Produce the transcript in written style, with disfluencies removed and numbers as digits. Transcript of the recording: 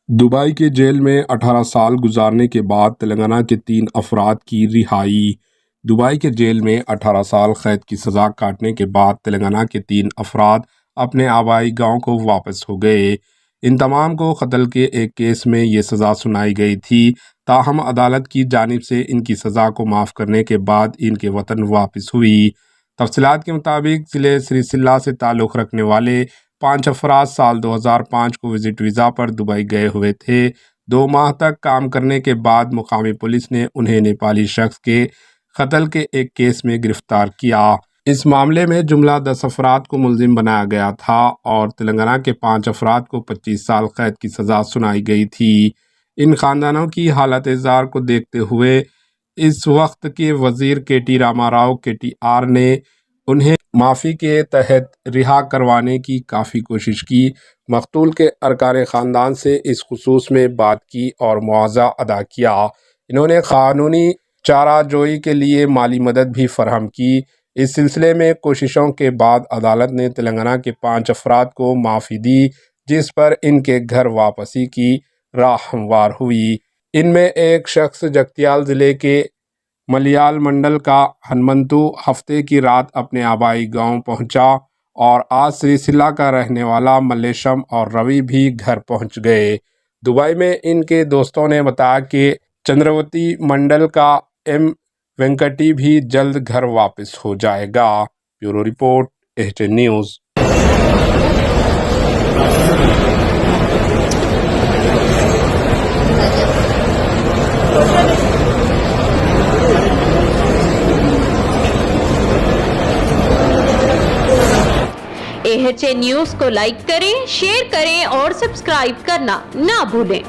Dubai کے jail میں 18 سال گزارنے کے بعد تلنگانہ کے 3 افراد کی رہائی۔ دبئی کے جیل میں 18 سال قید کی سزا کاٹنے کے بعد تلنگانہ کے 3 افراد اپنے آبائی گاؤں کو واپس ہو گئے۔ ان تمام کو قتل کے ایک کیس میں یہ سزا سنائی گئی تھی، تاہم عدالت کی جانب سے ان کی سزا کو معاف کرنے کے بعد ان کے وطن واپس ہوئی۔ تفصیلات کے مطابق ضلع سری سلہ سے تعلق رکھنے والے 5 افراد سال 2005 کو وزٹ ویزا پر دبئی گئے ہوئے تھے۔ 2 ماہ تک کام کرنے کے بعد مقامی پولیس نے انہیں نیپالی شخص کے قتل کے ایک کیس میں گرفتار کیا۔ اس معاملے میں جملہ 10 افراد کو ملزم بنایا گیا تھا اور تلنگانہ کے 5 افراد کو 25 سال قید کی سزا سنائی گئی تھی۔ ان خاندانوں کی حالت زار کو دیکھتے ہوئے اس وقت کے وزیر کے ٹی راما راؤ KTR نے انہیں معافی کے تحت رہا کروانے کی کافی کوشش کی۔ مقتول کے ارکان خاندان سے اس خصوص میں بات کی اور معاوضہ ادا کیا۔ انہوں نے قانونی چارہ جوئی کے لیے مالی مدد بھی فراہم کی۔ اس سلسلے میں کوششوں کے بعد عدالت نے تلنگانہ کے 5 افراد کو معافی دی، جس پر ان کے گھر واپسی کی راہ ہموار ہوئی۔ ان میں ایک شخص جگتیال ضلع کے ملیال منڈل کا ہنمنتو ہفتے کی رات اپنے آبائی گاؤں پہنچا اور آج سری سلہ کا رہنے والا ملیشم اور روی بھی گھر پہنچ گئے۔ دبئی میں ان کے دوستوں نے بتایا کہ چندروتی منڈل کا M وینکٹی بھی جلد گھر واپس ہو جائے گا۔ بیورو رپورٹ AHN نیوز۔ AHN نیوز کو لائک کریں، شیئر کریں اور سبسکرائب کرنا نہ بھولیں۔